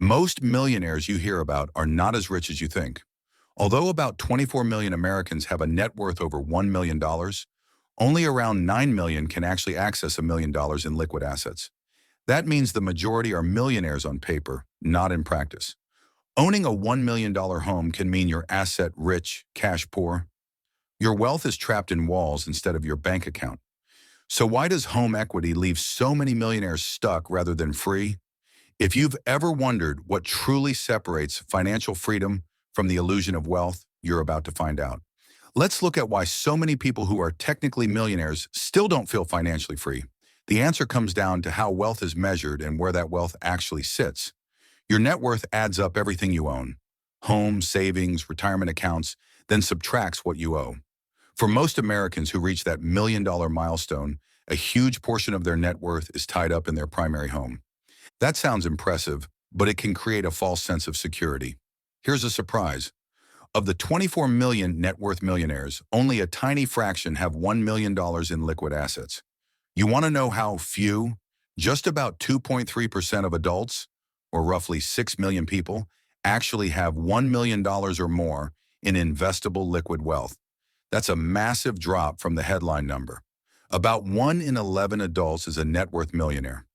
Most millionaires you hear about are not as rich as you think. Although about 24 million Americans have a net worth over $1 million, dollars, only around 9 million can actually access $1 million in liquid assets. That means the majority are millionaires on paper, not in practice. Owning a $1 million home can mean you're asset rich, cash poor. Your wealth is trapped in walls instead of your bank account. So why does home equity leave so many millionaires stuck rather than free? If you've ever wondered what truly separates financial freedom from the illusion of wealth, you're about to find out. Let's look at why so many people who are technically millionaires still don't feel financially free. The answer comes down to how wealth is measured and where that wealth actually sits. Your net worth adds up everything you own, home, savings, retirement accounts, then subtracts what you owe. For most Americans who reach that $1 million milestone, a huge portion of their net worth is tied up in their primary home. That sounds impressive, but it can create a false sense of security. Here's a surprise. Of the 24 million net worth millionaires, only a tiny fraction have $1 million in liquid assets. You want to know how few? Just about 2.3% of adults, or roughly 6 million people, actually have $1 million or more in investable liquid wealth. That's a massive drop from the headline number. About 1 in 11 adults is a net worth millionaire,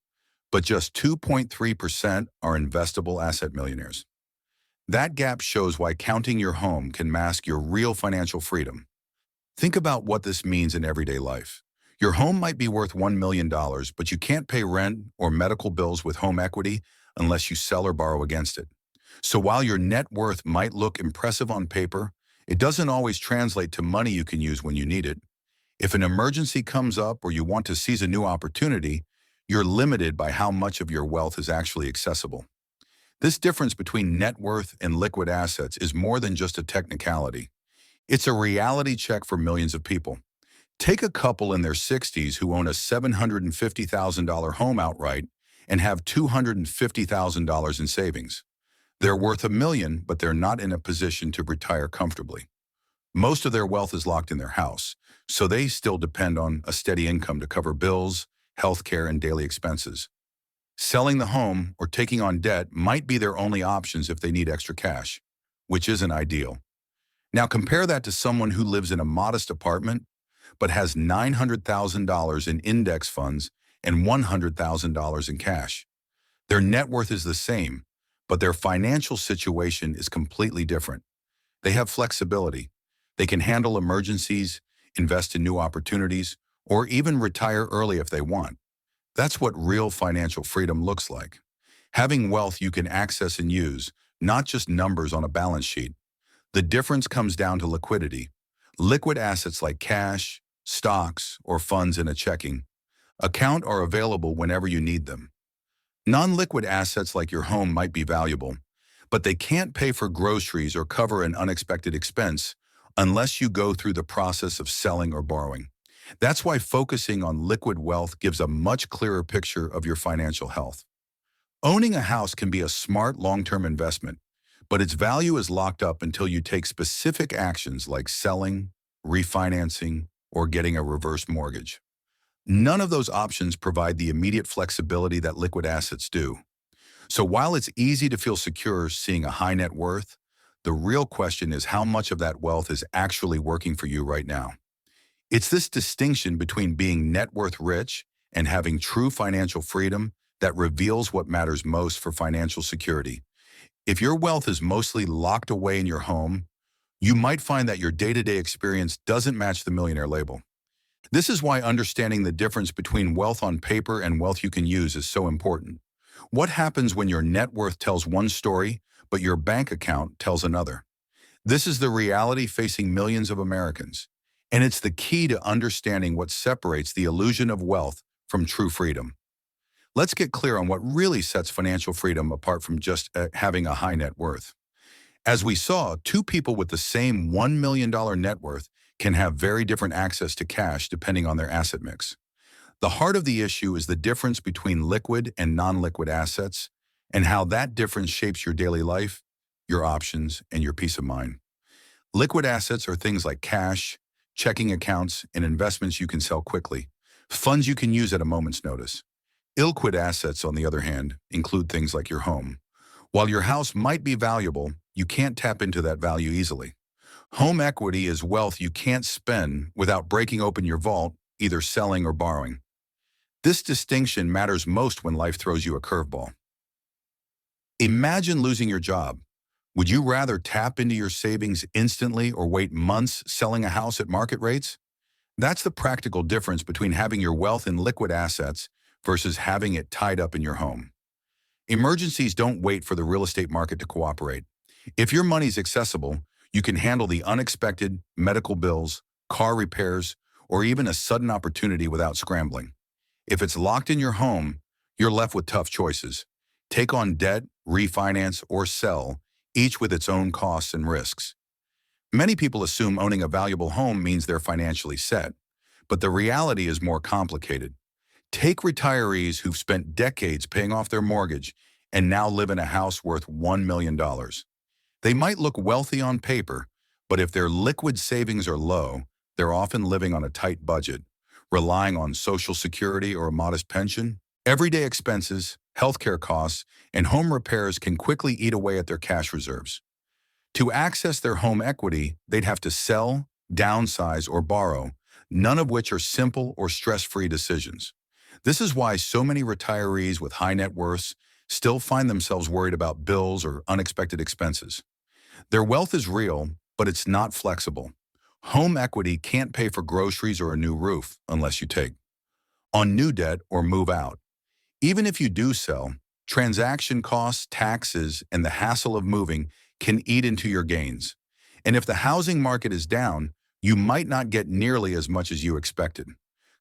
but just 2.3% are investable asset millionaires. That gap shows why counting your home can mask your real financial freedom. Think about what this means in everyday life. Your home might be worth $1 million, but you can't pay rent or medical bills with home equity unless you sell or borrow against it. So while your net worth might look impressive on paper, it doesn't always translate to money you can use when you need it. If an emergency comes up or you want to seize a new opportunity, you're limited by how much of your wealth is actually accessible. This difference between net worth and liquid assets is more than just a technicality. It's a reality check for millions of people. Take a couple in their 60s who own a $750,000 home outright and have $250,000 in savings. They're worth $1 million, but they're not in a position to retire comfortably. Most of their wealth is locked in their house, so they still depend on a steady income to cover bills, healthcare, and daily expenses. Selling the home or taking on debt might be their only options if they need extra cash, which isn't ideal. Now compare that to someone who lives in a modest apartment but has $900,000 in index funds and $100,000 in cash. Their net worth is the same, but their financial situation is completely different. They have flexibility. They can handle emergencies, invest in new opportunities, or even retire early if they want. That's what real financial freedom looks like. Having wealth you can access and use, not just numbers on a balance sheet. The difference comes down to liquidity. Liquid assets like cash, stocks, or funds in a checking account are available whenever you need them. Non-liquid assets like your home might be valuable, but they can't pay for groceries or cover an unexpected expense unless you go through the process of selling or borrowing. That's why focusing on liquid wealth gives a much clearer picture of your financial health. Owning a house can be a smart long-term investment, but its value is locked up until you take specific actions like selling, refinancing, or getting a reverse mortgage. None of those options provide the immediate flexibility that liquid assets do. So while it's easy to feel secure seeing a high net worth, the real question is how much of that wealth is actually working for you right now. It's this distinction between being net worth rich and having true financial freedom that reveals what matters most for financial security. If your wealth is mostly locked away in your home, you might find that your day-to-day experience doesn't match the millionaire label. This is why understanding the difference between wealth on paper and wealth you can use is so important. What happens when your net worth tells one story, but your bank account tells another? This is the reality facing millions of Americans, and it's the key to understanding what separates the illusion of wealth from true freedom. Let's get clear on what really sets financial freedom apart from just having a high net worth. As we saw, two people with the same $1 million net worth can have very different access to cash depending on their asset mix. The heart of the issue is the difference between liquid and non-liquid assets and how that difference shapes your daily life, your options, and your peace of mind. Liquid assets are things like cash, checking accounts, and investments you can sell quickly, funds you can use at a moment's notice. Illiquid assets, on the other hand, include things like your home. While your house might be valuable, you can't tap into that value easily. Home equity is wealth you can't spend without breaking open your vault, either selling or borrowing. This distinction matters most when life throws you a curveball. Imagine losing your job. Would you rather tap into your savings instantly or wait months selling a house at market rates? That's the practical difference between having your wealth in liquid assets versus having it tied up in your home. Emergencies don't wait for the real estate market to cooperate. If your money's accessible, you can handle the unexpected, medical bills, car repairs, or even a sudden opportunity without scrambling. If it's locked in your home, you're left with tough choices. Take on debt, refinance, or sell, each with its own costs and risks. Many people assume owning a valuable home means they're financially set, but the reality is more complicated. Take retirees who've spent decades paying off their mortgage and now live in a house worth $1 million. They might look wealthy on paper, but if their liquid savings are low, they're often living on a tight budget, relying on Social Security or a modest pension. Everyday expenses, healthcare costs, and home repairs can quickly eat away at their cash reserves. To access their home equity, they'd have to sell, downsize, or borrow, none of which are simple or stress-free decisions. This is why so many retirees with high net worths still find themselves worried about bills or unexpected expenses. Their wealth is real, but it's not flexible. Home equity can't pay for groceries or a new roof unless you take on new debt or move out. Even if you do sell, transaction costs, taxes, and the hassle of moving can eat into your gains. And if the housing market is down, you might not get nearly as much as you expected.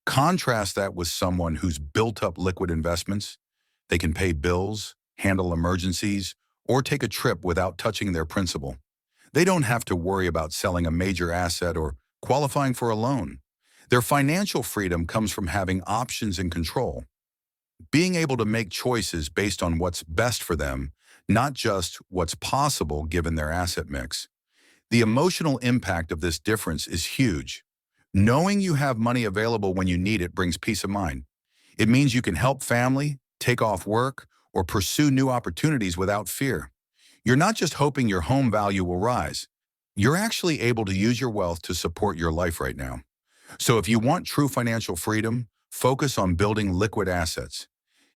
Contrast that with someone who's built up liquid investments. They can pay bills, handle emergencies, or take a trip without touching their principal. They don't have to worry about selling a major asset or qualifying for a loan. Their financial freedom comes from having options and control, being able to make choices based on what's best for them, not just what's possible given their asset mix. The emotional impact of this difference is huge. Knowing you have money available when you need it brings peace of mind. It means you can help family, take off work, or pursue new opportunities without fear. You're not just hoping your home value will rise. You're actually able to use your wealth to support your life right now. So if you want true financial freedom, focus on building liquid assets.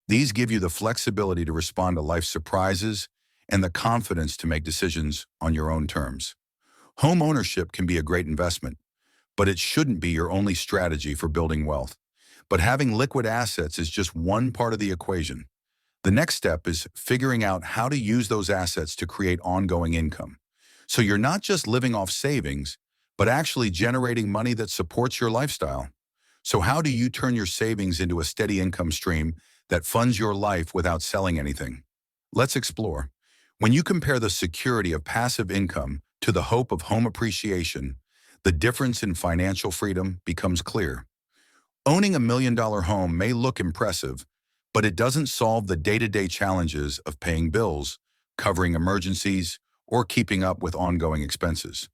These give you the flexibility to respond to life's surprises and the confidence to make decisions on your own terms. Home ownership can be a great investment, but it shouldn't be your only strategy for building wealth. But having liquid assets is just one part of the equation. The next step is figuring out how to use those assets to create ongoing income. So you're not just living off savings, but actually generating money that supports your lifestyle. So how do you turn your savings into a steady income stream that funds your life without selling anything? Let's explore. When you compare the security of passive income to the hope of home appreciation, the difference in financial freedom becomes clear. Owning $1 million home may look impressive, but it doesn't solve the day-to-day challenges of paying bills, covering emergencies, or keeping up with ongoing expenses.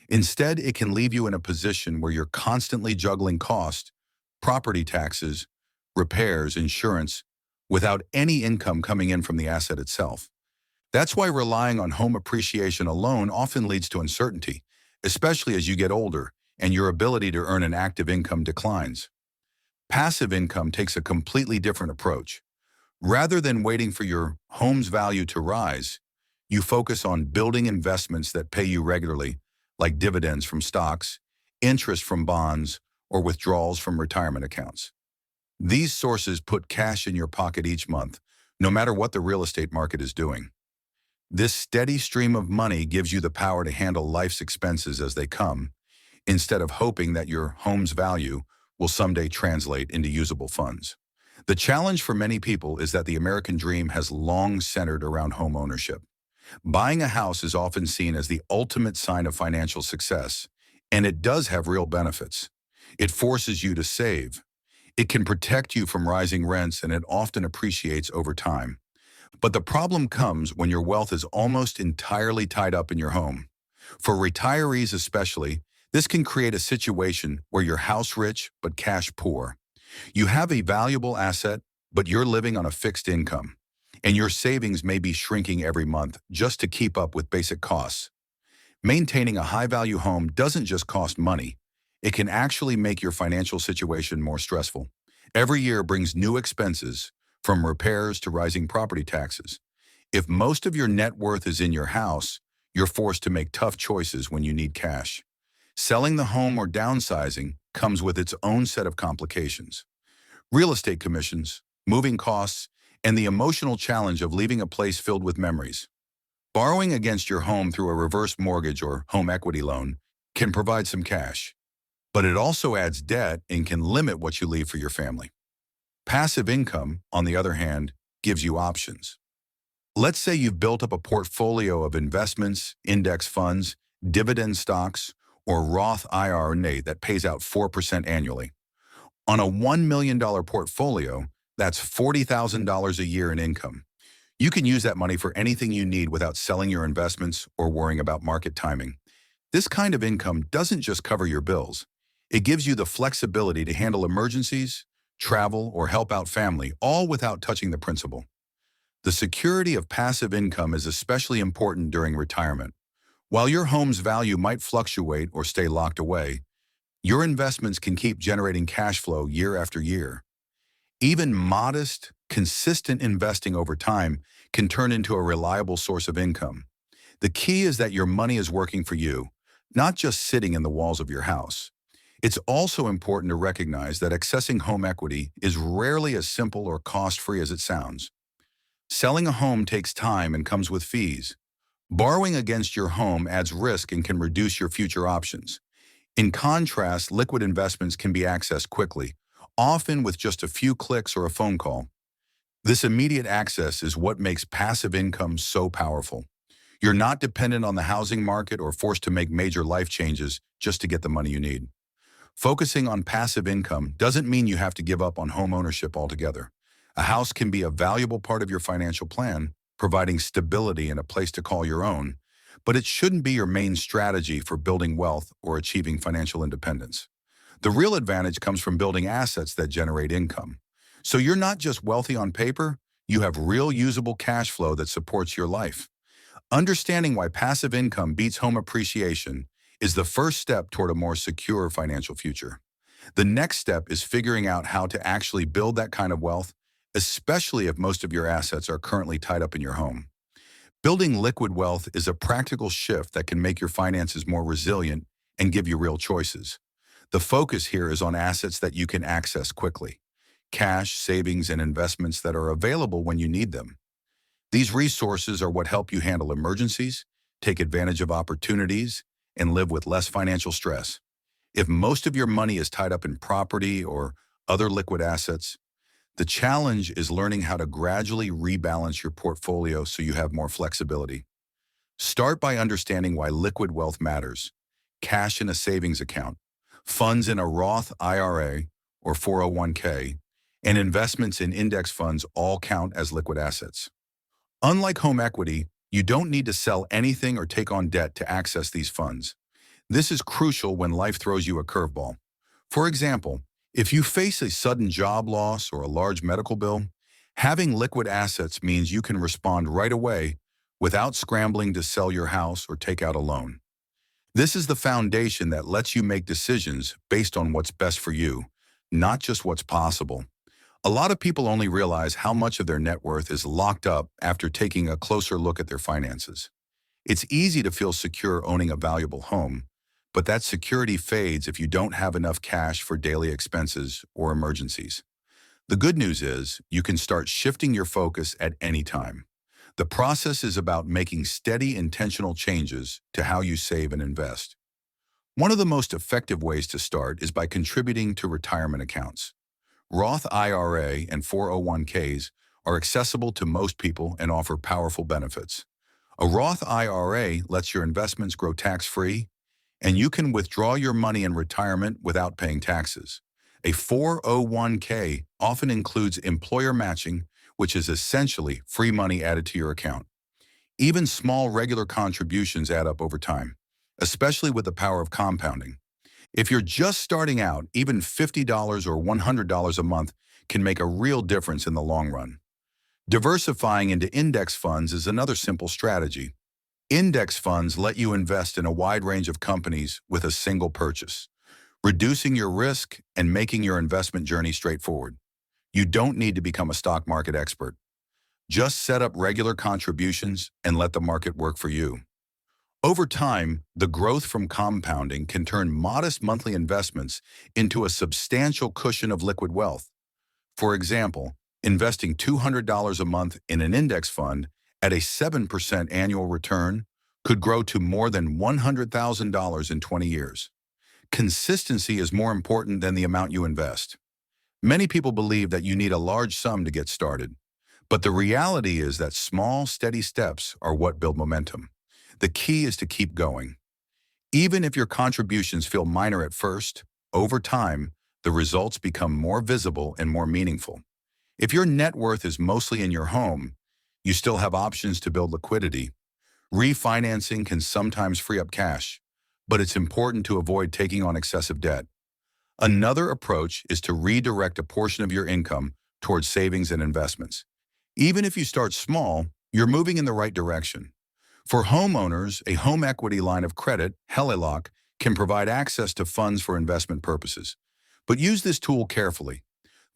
Instead, it can leave you in a position where you're constantly juggling costs, property taxes, repairs, insurance, without any income coming in from the asset itself. That's why relying on home appreciation alone often leads to uncertainty, especially as you get older and your ability to earn an active income declines. Passive income takes a completely different approach. Rather than waiting for your home's value to rise, you focus on building investments that pay you regularly, like dividends from stocks, interest from bonds, or withdrawals from retirement accounts. These sources put cash in your pocket each month, no matter what the real estate market is doing. This steady stream of money gives you the power to handle life's expenses as they come, instead of hoping that your home's value will someday translate into usable funds. The challenge for many people is that the American dream has long centered around home ownership. Buying a house is often seen as the ultimate sign of financial success, and it does have real benefits. It forces you to save. It can protect you from rising rents, and it often appreciates over time. But the problem comes when your wealth is almost entirely tied up in your home. For retirees especially, this can create a situation where you're house rich but cash poor. You have a valuable asset, but you're living on a fixed income. and your savings may be shrinking every month just to keep up with basic costs. Maintaining a high-value home doesn't just cost money. It can actually make your financial situation more stressful. Every year brings new expenses, from repairs to rising property taxes. If most of your net worth is in your house, you're forced to make tough choices when you need cash. Selling the home or downsizing comes with its own set of complications. Real estate commissions, moving costs, and the emotional challenge of leaving a place filled with memories. Borrowing against your home through a reverse mortgage or home equity loan can provide some cash, but it also adds debt and can limit what you leave for your family. Passive income, on the other hand, gives you options. Let's say you've built up a portfolio of investments, index funds, dividend stocks, or Roth IRA that pays out 4% annually. On a $1 million portfolio, that's $40,000 a year in income. You can use that money for anything you need without selling your investments or worrying about market timing. This kind of income doesn't just cover your bills. It gives you the flexibility to handle emergencies, travel, or help out family, all without touching the principal. The security of passive income is especially important during retirement. While your home's value might fluctuate or stay locked away, your investments can keep generating cash flow year after year. Even modest, consistent investing over time can turn into a reliable source of income. The key is that your money is working for you, not just sitting in the walls of your house. It's also important to recognize that accessing home equity is rarely as simple or cost-free as it sounds. Selling a home takes time and comes with fees. Borrowing against your home adds risk and can reduce your future options. In contrast, liquid investments can be accessed quickly, often with just a few clicks or a phone call. This immediate access is what makes passive income so powerful. You're not dependent on the housing market or forced to make major life changes just to get the money you need. Focusing on passive income doesn't mean you have to give up on home ownership altogether. A house can be a valuable part of your financial plan, providing stability and a place to call your own, but it shouldn't be your main strategy for building wealth or achieving financial independence. The real advantage comes from building assets that generate income. So you're not just wealthy on paper, you have real usable cash flow that supports your life. Understanding why passive income beats home appreciation is the first step toward a more secure financial future. The next step is figuring out how to actually build that kind of wealth, especially if most of your assets are currently tied up in your home. Building liquid wealth is a practical shift that can make your finances more resilient and give you real choices. The focus here is on assets that you can access quickly: cash, savings, and investments that are available when you need them. These resources are what help you handle emergencies, take advantage of opportunities, and live with less financial stress. If most of your money is tied up in property or other liquid assets, the challenge is learning how to gradually rebalance your portfolio so you have more flexibility. Start by understanding why liquid wealth matters: cash in a savings account, funds in a Roth IRA or 401k, and investments in index funds all count as liquid assets. Unlike home equity, you don't need to sell anything or take on debt to access these funds. This is crucial when life throws you a curveball. For example, if you face a sudden job loss or a large medical bill, having liquid assets means you can respond right away without scrambling to sell your house or take out a loan. This is the foundation that lets you make decisions based on what's best for you, not just what's possible. A lot of people only realize how much of their net worth is locked up after taking a closer look at their finances. It's easy to feel secure owning a valuable home, but that security fades if you don't have enough cash for daily expenses or emergencies. The good news is you can start shifting your focus at any time. The process is about making steady, intentional changes to how you save and invest. One of the most effective ways to start is by contributing to retirement accounts. Roth IRA and 401ks are accessible to most people and offer powerful benefits. A Roth IRA lets your investments grow tax-free, and you can withdraw your money in retirement without paying taxes. A 401k often includes employer matching, which is essentially free money added to your account. Even small regular contributions add up over time, especially with the power of compounding. If you're just starting out, even $50 or $100 a month can make a real difference in the long run. Diversifying into index funds is another simple strategy. Index funds let you invest in a wide range of companies with a single purchase, reducing your risk and making your investment journey straightforward. You don't need to become a stock market expert. Just set up regular contributions and let the market work for you. Over time, the growth from compounding can turn modest monthly investments into a substantial cushion of liquid wealth. For example, investing $200 a month in an index fund at a 7% annual return could grow to more than $100,000 in 20 years. Consistency is more important than the amount you invest. Many people believe that you need a large sum to get started, but the reality is that small, steady steps are what build momentum. The key is to keep going. Even if your contributions feel minor at first, over time, the results become more visible and more meaningful. If your net worth is mostly in your home, you still have options to build liquidity. Refinancing can sometimes free up cash, but it's important to avoid taking on excessive debt. Another approach is to redirect a portion of your income towards savings and investments. Even if you start small, you're moving in the right direction. For homeowners, a home equity line of credit, HELOC, can provide access to funds for investment purposes. But use this tool carefully.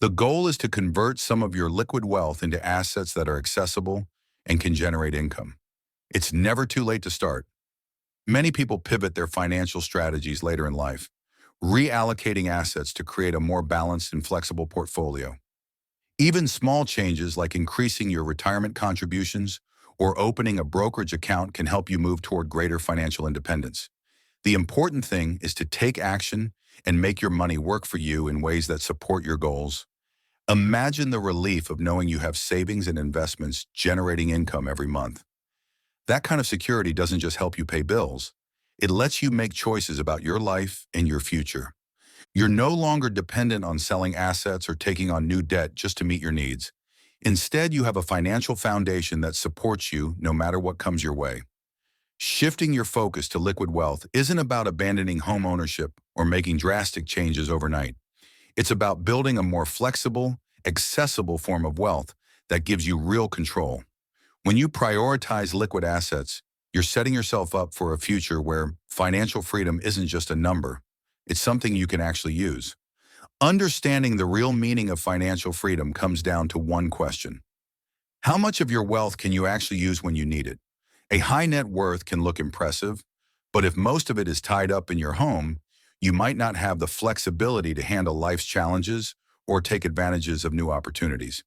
The goal is to convert some of your liquid wealth into assets that are accessible and can generate income. It's never too late to start. Many people pivot their financial strategies later in life, reallocating assets to create a more balanced and flexible portfolio. Even small changes like increasing your retirement contributions or opening a brokerage account can help you move toward greater financial independence. The important thing is to take action and make your money work for you in ways that support your goals. Imagine the relief of knowing you have savings and investments generating income every month. That kind of security doesn't just help you pay bills. It lets you make choices about your life and your future. You're no longer dependent on selling assets or taking on new debt just to meet your needs. Instead, you have a financial foundation that supports you no matter what comes your way. Shifting your focus to liquid wealth isn't about abandoning home ownership or making drastic changes overnight. It's about building a more flexible, accessible form of wealth that gives you real control. When you prioritize liquid assets, you're setting yourself up for a future where financial freedom isn't just a number. It's something you can actually use. Understanding the real meaning of financial freedom comes down to one question. How much of your wealth can you actually use when you need it? A high net worth can look impressive, but if most of it is tied up in your home, you might not have the flexibility to handle life's challenges or take advantages of new opportunities.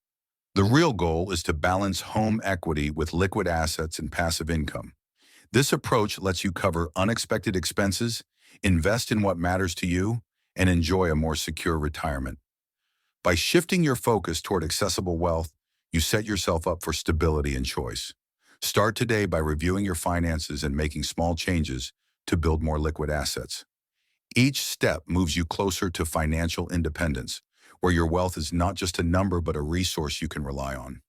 The real goal is to balance home equity with liquid assets and passive income. This approach lets you cover unexpected expenses, invest in what matters to you, and enjoy a more secure retirement. By shifting your focus toward accessible wealth, you set yourself up for stability and choice. Start today by reviewing your finances and making small changes to build more liquid assets. Each step moves you closer to financial independence, where your wealth is not just a number but a resource you can rely on.